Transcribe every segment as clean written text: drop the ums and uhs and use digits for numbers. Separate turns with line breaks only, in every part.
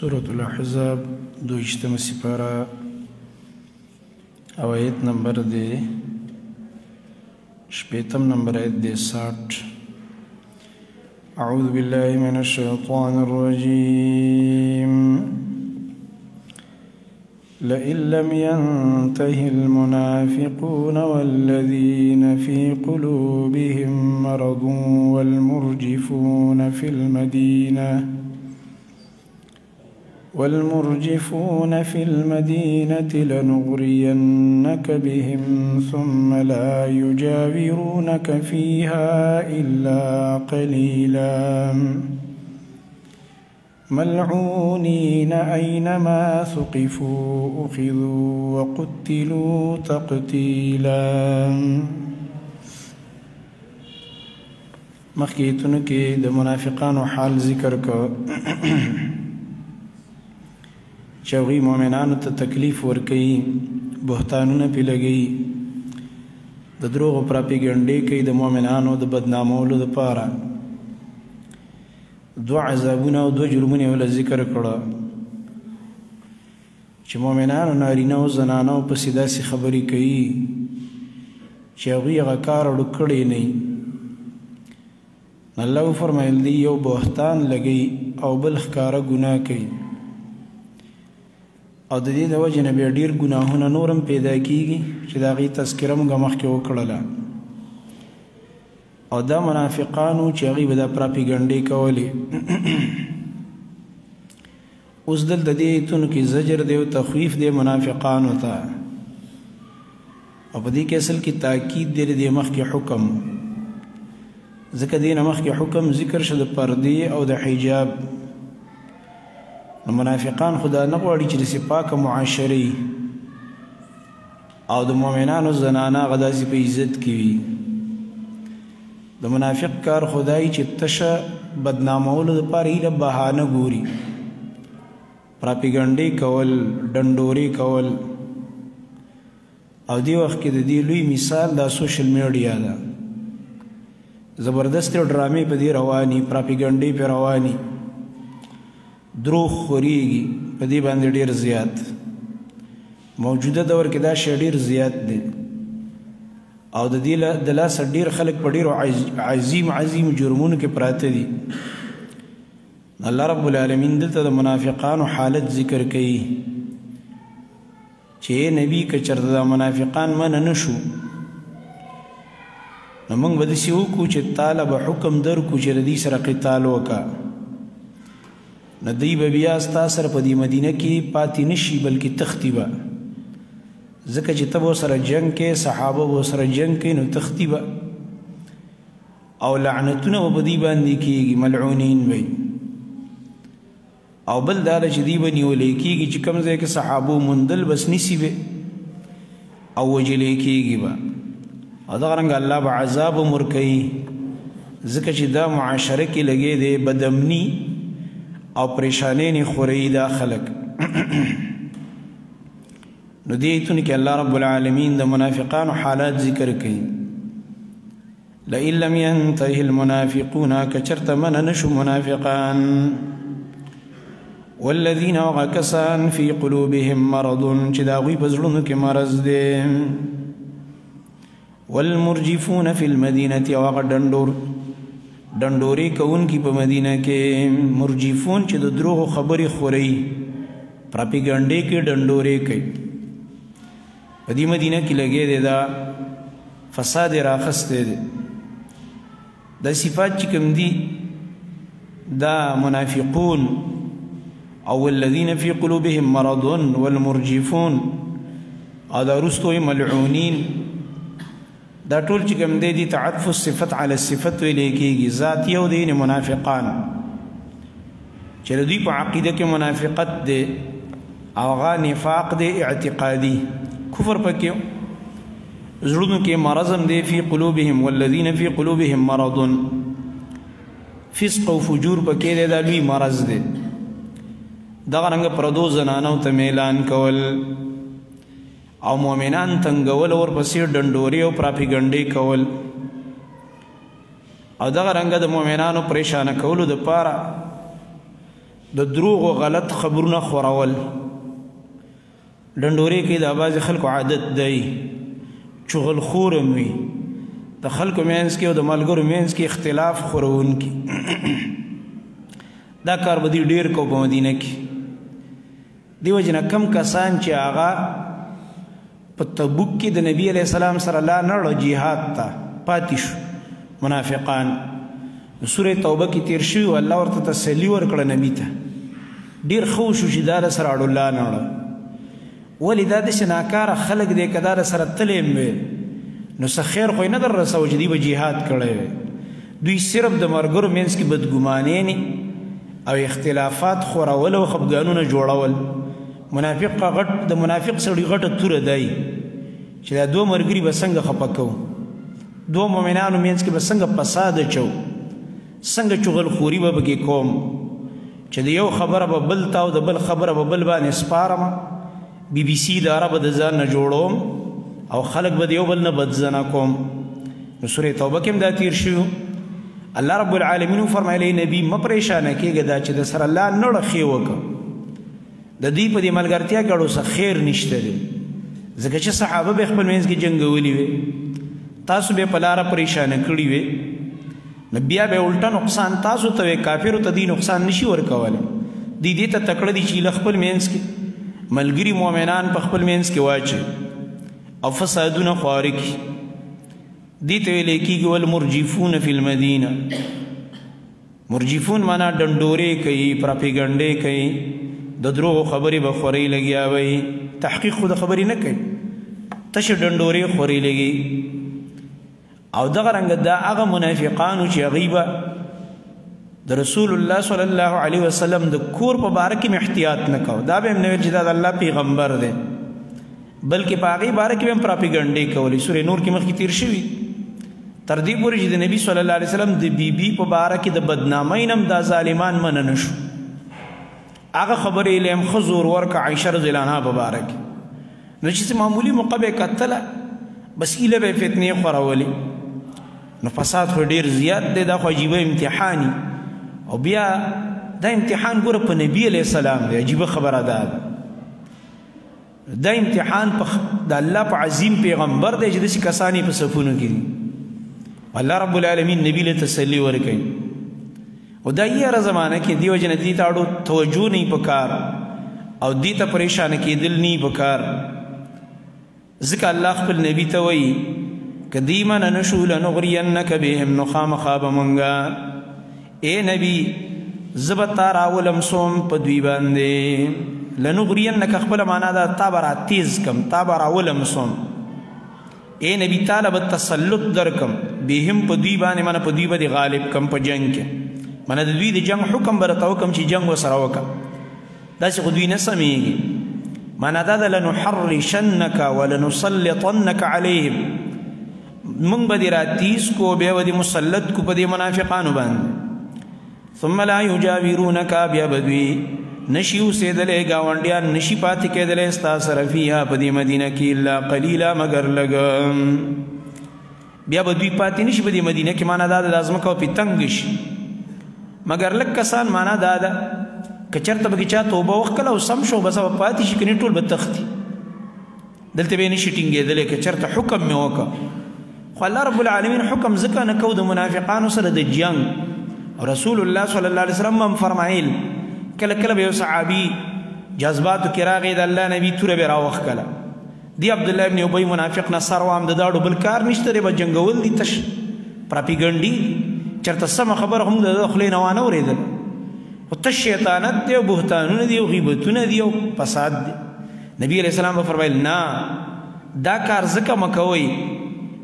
سورة الاحزاب دویشتم سپارہ آیت نمبر دے شپیتم نمبر آیت دے 60 اعوذ باللہ من الشیطان الرجیم لئن لم ينته المنافقون والذين في قلوبهم مرض والمرجفون في المدينة لنغرينك بهم ثم لا يجاورونك فيها إلا قليلا ملعونين أينما ثقفوا أخذوا وقتلوا تقتيلا. مخکیتونو کې د منافقانو حال ذکر کو چې هغوی مؤمنانو ته تکلیف ورکوي، بهتانونه پې لګوي، د دروغو پراپیګنډې کوي د مؤمنانو د بدنامولو دپاره. دوه عذابونه او دوه جرمونه یې وله ذکر کړه چې مؤمنانو نارینه او زنانو پسې داسې خبرې کوي چې هغوی هغه کار اړو کړی نه وي. الله وفرمایل دی یو بهتان لګوي او بل ښکاره ګناه کوي، او د دې د وجې نه بیا ډېر ګناهونه نور هم پیدا کېږي چې د هغې تذکره موږ مخکې وکړله. او دا منافقانو چې هغوی به دا پراپیګنډې کولې. اوس دلته دې ایتونو کې زجر دی او تخویف دی منافقانو ته، او په دې کې اصل کې تاکید دی د دې مخکې حکم، ځکه دې نه مخکې حکم ذکر شو د پردې او د حجاب. نو منافقان خدا نه غواړي چې داسې پاکه معاشرې او د مؤمنانو زنانه هغه داسې په عزت کې وي. د منافق کار خدای چې تشه بدنامولو دپاره هیله بهانه ګوري، پراپیګنډې کول، ډنډورې کول. او دې وخت کې د دې لوی مثال دا سوشل میډیا ده. زبردست ډرامې په دې رواني، پراپیګنډې پې رواني، دروغ خورېږي په دې باندې ډېر زیات. موجوده دور کې دا شی ډېر زیات دی، او د دې د لاسه ډېر خلک په ډېرو عظیم جرمونو کې پراته دي. الله رب العالمین دلته د منافقانو حالت ذکر کوي چې نبی که چېرته دا منافقان منع نه شو نو موږ به داسې وکړو چې تاله به حکم درکړو چې د دې سره قتال وکړه. نو دوی به بیا ستا سره په دې مدینه کې پاتې نه شي، بلکې تښتي به، ځکه چې ته به ورسره جنګ کې، صحابه به ورسره جنګ کوي، نو تښتي به، او لعنتونه به په دوی باندې کېږي، ملعونین به. او بل دا ده چې دوی به نیولی کېږي چې کوم ځای کې صحابو موندل بس نیسي به او وجلی کېږي به. او دغه رنګه الله به عذاب هم ورکوي، ځکه چې دا معاشره کې لګې دی بدامني او پریشانې نه خوري دا خلک. نو دې ایتونو کې الله رب العالمین د منافقانو حالات ذکر کوي. لئن لم ينته المنافقون کچرته منع نشو منافقان، والذین هغه کسان فی قلوبهم مرض چې د هغوی په زړونو کې مرض دی، والمرجفون فی المدینة او هغه ډنډورې کوونکي په مدینه کې، مرجفون چې د دروغو خبرې خوري، پراپیګنډې کې ډنډورې کوي. په دې مدینه کې لګې دی دا فساد راخستی دی. دا صفات چې کوم دي دا منافقون او الذین فی قلوبهم مرض والمرجفون او دا رستو ملعونین، دا ټول چې کوم دی دي تعطف الصفت علی الصفت ویلی کېږي. ذات یو دی منافقان چې د دوی په عقیده کې منافقت دی او هغه نفاق دی اعتقادي، کفر پکې زړونو کې مرض هم دی. فی قلوبهم والذین فی قلوبهم مرض، فسق او فجور پکې دی، دا لوی مرض دی. دغه رنګه پردو زنانو ته میلان کول او مؤمنان تنګول، ورپسې ډنډورې او پراپیګنډې کول، او دغه رنګه د مؤمنانو پریشانه کولو دپاره د دروغ او غلط خبرونه خورول ډنډورې کې د بعضې خلکو عادت دی چغل خور هم وي د خلکو منځ کې او د ملګرو منځ کې اختلاف خورونکي دا کار به دوی ډېر کو په مدینه کې دې وجې نه کم کسان چې هغه په تبوک کې د نبي علیه السلام سره لا نړه جهاد ته پاتې شو منافقان سورې توبه کې تیر شوي و الله ورته تسلي ورکړه نبي ته ډېر ښه وشو چې دا سره اړو الله نړه ولې دا داسې ناکاره خلک دی که دا سره تللی هم وی نو څه خیر خو یې نه در رسوه چې دوی به جهاد کړی وی دوی صرف د ملګرو منځ کې بدګمانۍ او اختلافات خورول او خفګانونه جوړول منافق د منافق سړي غټه توره دی چې دا دوه ملګري به څنګه خفه کوو دوه مؤمنانو منځ کې به څنګه فساد اچو څنګه چغلخوري به پکې کوم چې د یو خبره به بل ته او د بل خبره به بل باندې سپارم بی بی سی اداره به د ځان نه جوړوم او خلک به د یو بل نه بدزنه کوم نو سورې توبه کې هم دا تیر شو الله رب العالمین فرمایلی نبی مه پریشانه کېږه دا چې د سره الله نړه ښې وکړه د دوی په دې ملګرتیا کې اړو څه خیر نشته دی ځکه چې صحابه به خپل منځ کې جنګولي وي تاسو به په لاره پریشانه کړي وي نو بیا به الټا نقصان تاسو ته وي کافرو ته دې نقصان نشي ورکولی دوی دې ته تکړه دي چې له خپل منځ کې ملګري مؤمنان په خپل منځ کې واچوي او فسادونه خواره کړي دې ته ویلی کېږي والمرجفون فی المدینه مرجفون معنا ډنډورې کوي پراپیګنډې کوي د دروغو خبرې به خورۍ لګیا وي تحقیق خو د خبرې نه کوي تشه ډنډورې خورۍ لګي او دغه رنګه دا هغه منافقانو چې هغوی به د رسول الله صلی الله علیه وسلم د کور په باره کې احتیاط نه کوو دا به هم نه ویل چې دا د الله پیغمبر دی بلکې په هغې باره کې به هم پراپیګنډې کولې سورې نور کې مخکې تیر شوي تر دې پورې چې د نبي صلی الله علیه وسلم د بیبي په باره کې د بدنامۍ نه هم دا ظالمان منع نه شو هغه خبرې یې هم ښه زور ورکړه عایشه رضی الله عنها په باره کې نو چې معمولي موقع به یې کتله بس ایله به یې فتنې خورولې نو فساد خو ډېر زیات دی دا خو عجیبه امتحاني او بیا دا امتحان ګوره په نبي علیه السلام دی عجیبه خبره ده دا امتحان د الله په عظیم پیغمبر دی چې داسې کسان یې په صفونو کې دي الله رب العالمین نبی له تسلی ورکوي او دا یاره زمانه کې دې وجې نه دې ته اړو توجه نه پکار او دې ته پریشانه کېدل نه پکار ځکه الله خپل نبي ته وایي که دوی منع نه شو لنغرینک بهم نو خامخا به مونږه اے نبی زه به تا راولم سوم په دوی باندې لنغرینک خپله معنا ده تا به راتیز کم تا به راولم سوم اے نبی تعالی به تسلط درکم بهم په دوی باندې معنی په دوی به غالب کم په جنگ کې معنی د دوی د جنگ حکم به راته وکم چې جنگ ورسره وکړه داسې خو دوی نه سمېږي معنی دا ده لنحرشنک ولنسلطنک علیهم مونږ به دې راتیز کو بیا به دې مسلط کو په دې منافقانو باندې ثم لا یجاورونک بیا به دوی نشي اوسېدلی ګاونډیان نشي پاتې کېدلی ستا سره فیها په دې مدینه کې الا قلیلا مګر لږ بیا به دوی پاتې نشي په دې مدینه کې معنا دا ده دا ځمکه به پې تنګ شي مګر لږ کسان معنا دا ده که چېرته به کې چا توبه وکړله او سم شو بس به پاتې شي کنې ټول به تښتي دلته به یې نشي ټینګېدلی که چېرته حکم مې وکړه خو الله رب العالمین حکم ځکه نه کوو د منافقانو سره د جنگ رسول الله صلی الله علیه وسلم هم فرمایل کله کله به یو صحابي جذباتو کې راغی د الله نبي توره به راوښکله دی عبدالله ابن ابی منافق نه سر وام د داړو بل کار نشته دی به جنګول دي تش پراپیګنډي چېرته سمه خبره هم د خولې نه وانه اورېدل خو تش شیطانت دی او بهتانونه دي او غیبتونه دي او فساد دی نبي علیه السلام به فرمایل نه دا کار ځکه مه کوئ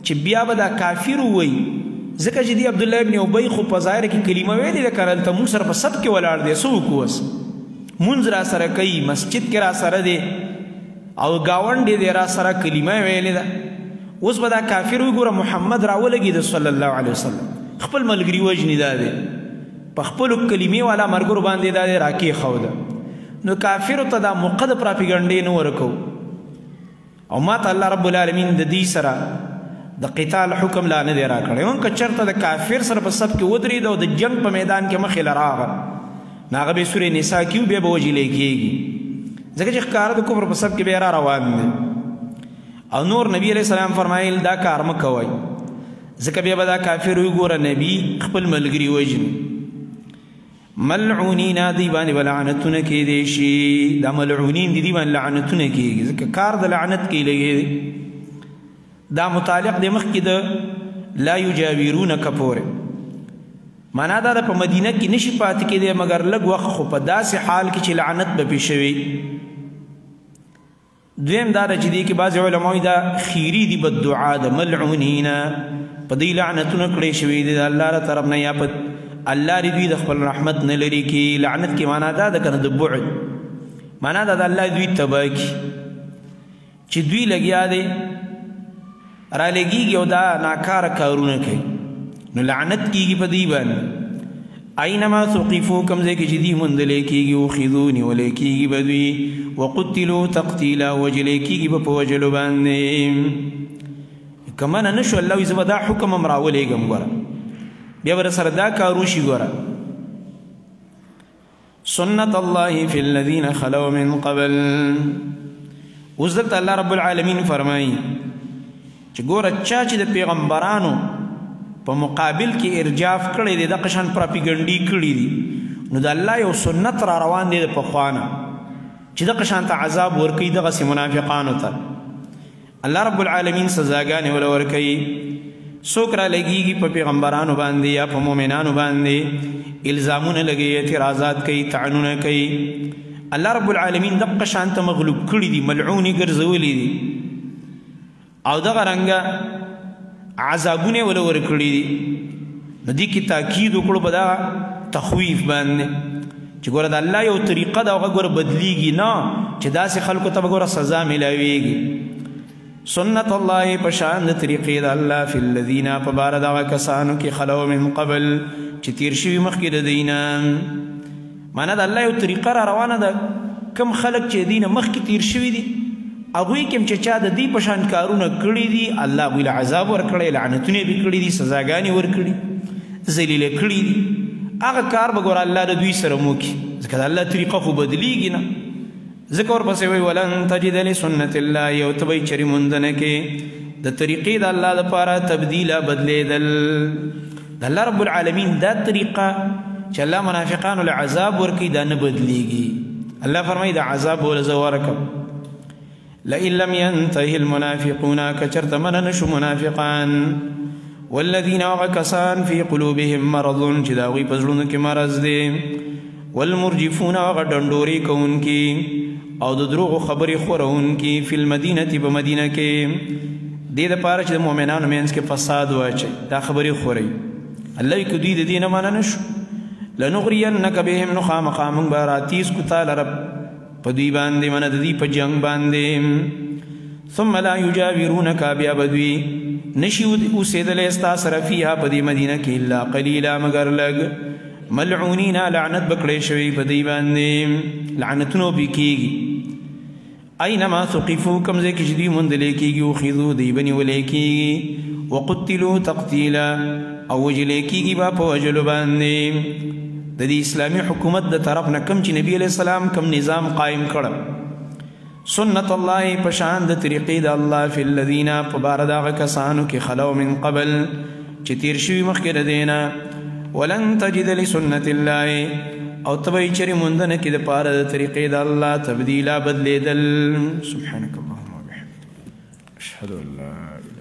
چې بیا به دا کافر ووایي ځکه چې دی عبدالله ابن ابی خو په ظاهر کې کلمه ویلې ده که هلته مونږ سره په صف کې ولاړ دی څه وکړو اوس مونځ را سره کوي مسجد کې را سره دی او ګاونډ دی را سره کلمه ویلې ده اوس به دا کافر وګوره محمد راولګېده صلی الله علیه وسلم خپل ملګري وژني دا دی په خپلو کلمې والا ملګرو باندې دا دی راکېښوده نو کافرو ته دا موقع د پراپیګنډې نه ورکوو او ما ته الله رب العالمین د دې سره د قتال حکم لا نه دی راکړی هم که چېرته د کافر سره په صف کې ودرېده او د جنګ په میدان کې مخې له راغله ناغه به سورې نساء کیو بیا به وجلې کېږي ځکه چې ښکاره د کفر په سب کې بیا را روان دی او نور نبی علیہ السلام فرمایل دا کار مه کوئ ځکه بیا به دا کافر وګوره نبی خپل ملګري وژني ملعونین دی باندې به لعنتونه کېدی شي دا ملعونین دی باندې لعنتونه کېږي ځکه کار د لعنت کې لګي دا متعلق دی مخکې د لا یجاورونک پورې معنا دا په مدینه کې نشي پاتې کېدی مګر لږ وخت خو په داسې حال کې چې لعنت به پې شوي دویم دا چې دی کې بعض علماء دا خیری دی بدعا د ملعونین په دې لعنتونه کړې شوي دي د الله له طرف نه یا په الله دوی د خپل رحمت نه لري کې لعنت کې معنا دا ده کنه د بعد معنا دا د الله دوی تباه کی چې دوی لګیا دي را لګیږي او دا ناکاره کارونه کوي نو لعنت کیږي په دې باندې اينما ثقفوا کم ځای کې چې دي موندلې کېږي اخذوا نیولې کېږي به دوی وقتلوا تقتیلا وجلې کېږي به په وجلو باندې که منه نه شو الله وایي زه به دا حکم هم راولېږم ګوره بیا به سره دا کار وشي ګوره سنت الله فی الذین خلوا من قبل اوس دلته الله رب العالمین فرمایي چې ګوره چا چې د پیغمبرانو په مقابل کې ارجاف کړی دی د قشان پراپیګنډي کړی دي نو د الله یو سنت را روان دی د پخوانه چې د قشان ته عذاب ورکوي دغسې منافقانو ته الله رب العالمین سزاګانې وله ورکوي څوک را لګیږي په پیغمبرانو باندې یا په مؤمنانو باندې الزامونه لګوي اعتراضات کوي طعنونه کوي الله رب العالمین دغه شان ته مغلوب کړي دي ملعونې ګرځولي دي او دغه رنګه عذابونه ولا ورکړي دي نو دې کې تاکید وکړو په دا تخویف باندې چې ګوره د الله یو طریقه ده هغه ګوره بدلیږي نه چې داسې خلکو ته به ګوره سزا میلاویږي سنت الله په شان د طریقې د الله فی الذین په باره دغه کسانو کې خلو من قبل چې تیر شوي مخکې د دوی نه معنا د الله یو طریقه را روانه ده کم خلک چې دې نه مخکې تیر شوي دي هغوی کې چې چا د دې په شان کارونه کړي دي الله هغوی له عذاب ورکړی لعنتونه یې کړي دي سزاګانې ورکړي ذلیله کړي دي هغه کار به ګوره الله د دوی سره موکي ځکه د الله طریقه خو بدلیږي نه ځکه ورپسې وایي ولن تجد لسنت الله یو ته به یې چرې موندنه کې د طریقې د الله دپاره تبدیله بدلېدل د الله رب العالمین دا طریقه چې الله منافقانو له عذاب ورکوي دا نه بدلیږي الله فرمایي د عذاب وله زه ورکم لئن لم ينتهي المنافقون كچرت من نشو منافقان والذين وغكسان في قلوبهم مرض چې د هغوی په زړونو کې مرض دی والمرجفون هغه ډنډورې کوونکي او د دروغو خبرې خورونکي فی المدینه په مدینه کې دې دپاره چې د مؤمنانو منځ کې فساد واچوي دا خبرې خورئ الله وایي که دوی د دې نه منع نه شو لنغرینک بهم نو خامخا موږ به راتیز کړو تا لره په دوی باندې منه د دوی په جنګ باندې ثم لا یجاورونک بیا به دوی نشي اوسېدلی ستا سره فیها په دې مدینه کې الا قلیلا مګر لږ ملعونین لعنت به کړی شوي په دوی باندې لعنتونه به کېږي اینما ثقفو کوم ځای کې چې دوی موندلی کېږي اخذو دوی به نیولی کېږي وقتلو تقتیلا او وجلی کېږي به په وجلو باندې د دې اسلامي حکومت د طرف نه کم چې نبی علیہ السلام کم نظام قائم کړه سنت الله په شان د طریقې د الله فی الذین په باره د هغه کسانو کې خلو من قبل چې تیر شوي مخکې د دې نه ولن تجد لسنت الله او ته به یې چرې موندنه کې دپاره د طریقې د الله تبدیلا بدلېدل سبحانک اللهم وبحمدک اشهد ان لا اله